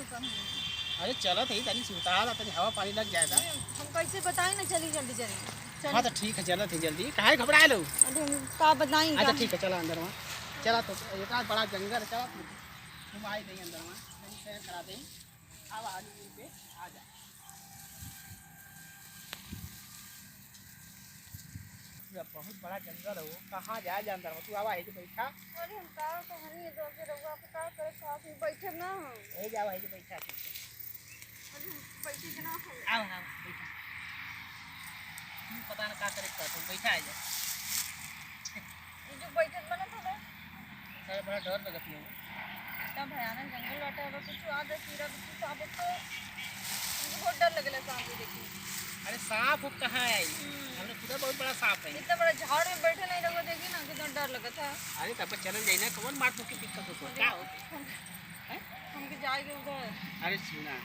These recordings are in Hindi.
अरे चलो थे तनी सुताला तनी हवा पानी लग जाएगा। हम कैसे बताएं ना, चली जल्दी चली। हाँ तो ठीक है चलो थे जल्दी, काहे घबराए लो। अरे हम का बताएं। अच्छा ठीक है चलो अंदर वहाँ चला, तो इतना बड़ा जंगल चला तुम आई नहीं अंदर वहाँ नहीं सैर करा दें। अब आगे पे आ जा, बहुत बड़ा जंगल है वो, कहाँ जाए जा अंदर तू आवा है जो बैठा। अरे हम का कहानी है दोस्त रहुआ को का करे साथ में बैठे ना हम। ए जाओ है जो बैठा। अरे बैठे के ना हो। आओ आओ बैठा, तू पता ना का करे तो बैठा है जा। ये जो बैठे बना था सर बड़ा डर लगता है वो, इतना भयानक जंगल बाटे है। कुछ आ जाए कीड़ा कुछ सांप तो बहुत डर लगेला सांप देखी। अरे सांप वो कहाँ है, हमने खुदा बहुत बड़ा सांप है। इतना बड़ा झाड़ में बैठे नहीं रहो देखी ना, कितना डर लगा था। अरे तब चल जाए ना, कौन मार तो की दिक्कत हो क्या हो हमके जाएंगे उधर। अरे सुना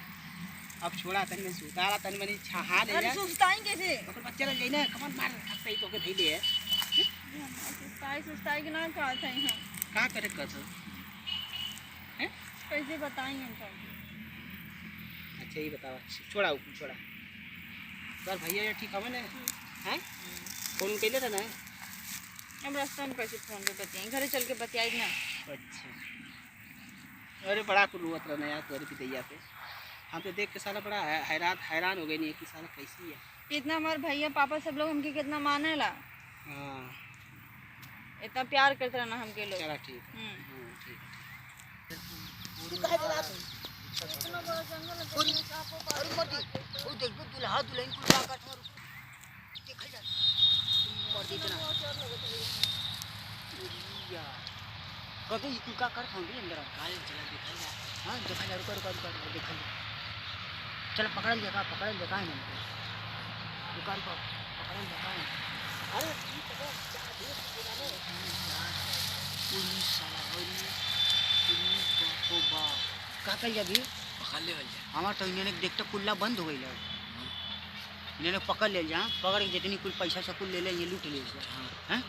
अब छोड़ा तनी में सुतारा तनी में छहा ले अरे जा सुस्ताई कैसे ओकर बाद चल जाए ना, कौन मार सकता है तो के धइले है। सुस्ताई के ना का था हम का करे कत हैं, कैसे बताएंगे हम। अच्छा ये बताओ, छोड़ा छोड़ा सर भैया ये ठीक हवे ना हैं, फोन कैले था ना। हम रास्ता में कैसे फोन पे बतियाएं, घरे चल के बतियाई ना। अच्छा अरे बड़ा कुल रोत रहना यार तोरी पितैया पे, हम तो देख के साला बड़ा हैरान हो गए नहीं कि साला कैसी है। कितना हमारे भैया पापा सब लोग हमके कितना मानेला, हाँ इतना प्यार करते रहना हमके लोग। चला ठीक है ठीक है। तू काहे चला तू इतना बड़ा जंगल है, और सांपों का और मत और देख दो दुल्हा दुल्हन को का काट मार देख जा और इतना या कभी तू का कर खाऊंगी अंदर काल चला दिखाई जा। हां देखा जा, रुका देखा चल पकड़ ले का है ना दुकान पर पकड़ ले का है। अरे ठीक है क्या देख पुराने पुलिस साला पुलिस को बा का कल अभी पकड़ ले जा हमार तो इन्हें देखते कुल्ला बंद हो गई है, इन्हें पकड़ ले जा, पकड़ के जितनी कुल पैसा सब कुल ले ले ये लूट ले हैं।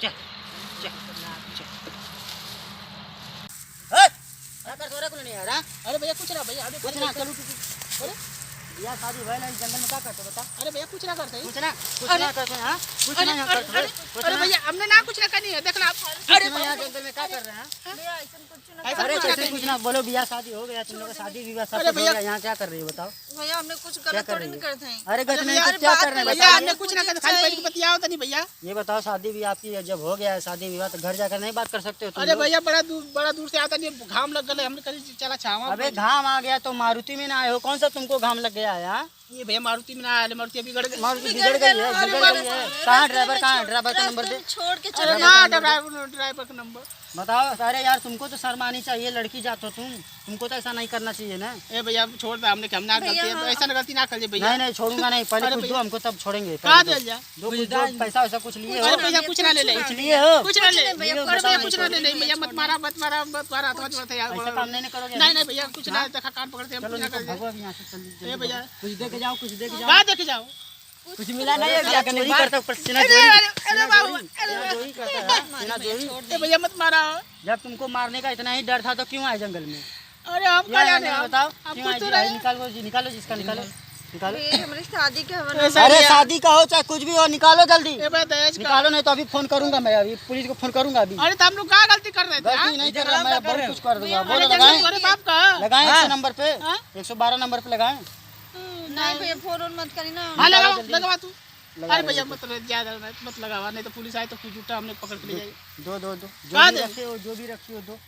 चल चल चल क्या कर तोरे को नहीं आ रहा। अरे भैया कुछ ना भैया कुछ ना चलो अरे भैया शादी भइल है जंगल में क्या करते बता। अरे भैया कुछ ना करते कुछ ना करते हां कुछ ना करते। अरे भैया हमने ना कुछ ना करनी है देखना। अरे भैया जंगल में क्या कर रहे हैं भैया ऐसा कुछ ना। अरे कुछ ना बोलो, बियाह शादी हो गया तुम लोग का, शादी विवाह सब हो गया, यहाँ क्या कर रही है बताओ। भैया हमने कुछ गलत थोड़ी नहीं करते हैं। अरे गलत नहीं क्या कर रहे हैं भैया, हमने कुछ ना कर खाली पैसे बतियाओ तो नहीं भैया। ये बताओ शादी भी आपकी जब हो गया है शादी विवाह तो घर जाकर नहीं बात कर सकते हो। अरे भैया बड़ा दूर से आता नहीं, घाम लग गए हमने कहीं चला छावा। अबे घाम आ गया तो मारुति में ना आए हो, कौन सा तुमको घाम लग गया है। ये भैया मारुति में ना आया, मारुति बिगड़ गई है। कहाँ ड्राइवर का नंबर दे, छोड़ के चलो ड्राइवर का नंबर बताओ। अरे यार तुमको तो शर्म आनी चाहिए, लड़की जात हो तुमको तो ऐसा नहीं करना चाहिए ना। ए भैया छोड़ दे, हमने हम ना गलती है ऐसा गलती ना करिए भैया। नहीं छोड़ूंगा नहीं, पहले कुछ दो हमको तब छोड़ेंगे। दो पैसा वैसा कुछ लिए हो भैया, कुछ ना ले ले, कुछ लिए हो कुछ ना ले भैया, कुछ ना ले ले भैया, मत मारा ऐसा काम नहीं करोगे। नहीं भैया कुछ ना देखा कान पकड़ते हम कुछ ना करेंगे। यहाँ से चल भैया कुछ देख जाओ क्या देख जाओ, कुछ मिला नहीं है क्या नहीं करता पसीना जोरी। अरे बाबू जोरी करता है पसीना जोरी। ए भैया मत मारा, जब तुमको मारने का इतना ही डर था तो क्यों आए जंगल में। अरे हम क्या जाने बताओ क्यों आए। निकालो जिसका निकालो हमारी शादी का हवा। अरे शादी का हो चाहे कुछ भी हो निकालो जल्दी निकालो, नहीं तो अभी फोन करूंगा मैं, अभी पुलिस को फोन करूंगा अभी। अरे तो हम लोग क्या गलती कर रहे थे, गलती नहीं कर रहा मैं, बहुत कुछ कर दूंगा। बोलो लगाएं 100 नंबर पे 112 नंबर पे लगाएं। नहीं भैया फोन मत करी ना। हाँ लगवा तू। अरे भैया मत ज्यादा मत लगावा, नहीं तो पुलिस आए तो कुछ झूठा हमने पकड़ के ले जाएगी। दो जो भी रखी हो दो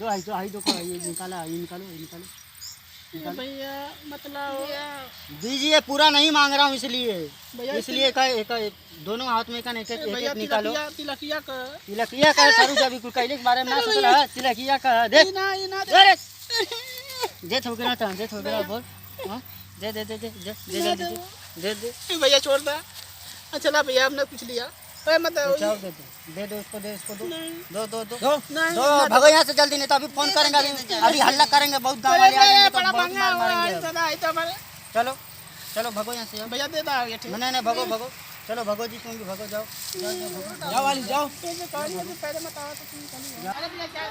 आई दो ये निकालो भैया मतलब दीजिए, पूरा नहीं मांग रहा हूँ इसलिए दोनों हाथ में का एक निकालो। तिलकिया का सारू जब कैले के बारे में ना सोचला है, तिलकिया का दे जे ठोकरा था जे ठोकरा बोल हां दे भैया छोड़ दे। अच्छा ना भैया हमने पूछ लिया मत दे दो उसको दो भगो यहाँ से जल्दी, नहीं तो अभी फोन करेंगे, अभी हल्ला करेंगे, बहुत गाँव वाले आएंगे तो बहुत मार मारेंगे। चलो भगो यहाँ से भैया दे दो। नहीं भगो चलो भगो जी, तुम भी भगो, जाओ जाओ जाओ भगो, जाओ वाली जाओ। पहले मत आओ तो तुम चलिए। अरे भैया जाओ,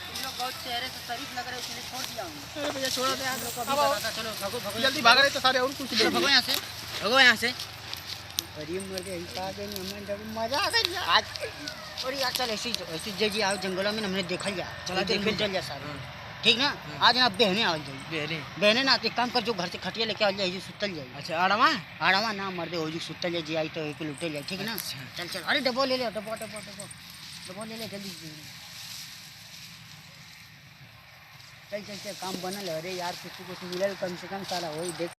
तुम लोग बहुत चेहरे से शरीफ लग रहे हो, इसलिए छोड़ दिया हूँ। अरे भैया छोड़ो दे यार। अब आओ, चलो भगो भगो, जल्दी भाग रहे तो सारे और कुछ चलो भगो यहाँ से, भगो यहाँ से। अरे मर गए, आ गए नहीं हमें, जब मजा आ गई आज। और यार चल ऐसी जगह आओ जंगलों में, हमने देखल जा, चला देख चल जा सारे, ठीक ना। आज ना बहने आ जाई, बहने ना तो एक काम कर, जो घर से खटिया लेके आ जाए, सुतल जाए। अच्छा आड़वा आड़वा ना मर दे, हो जी सुतल जाए, जी आई तो एक लुटे जाए, ठीक ना। चल चल, अरे डब्बो ले ले, डब्बो डब्बो डब्बो डब्बो ले ले जल्दी। चल चल चल, काम बनल है। अरे यार कुछ कुछ मिलल कम से कम, साला वही देख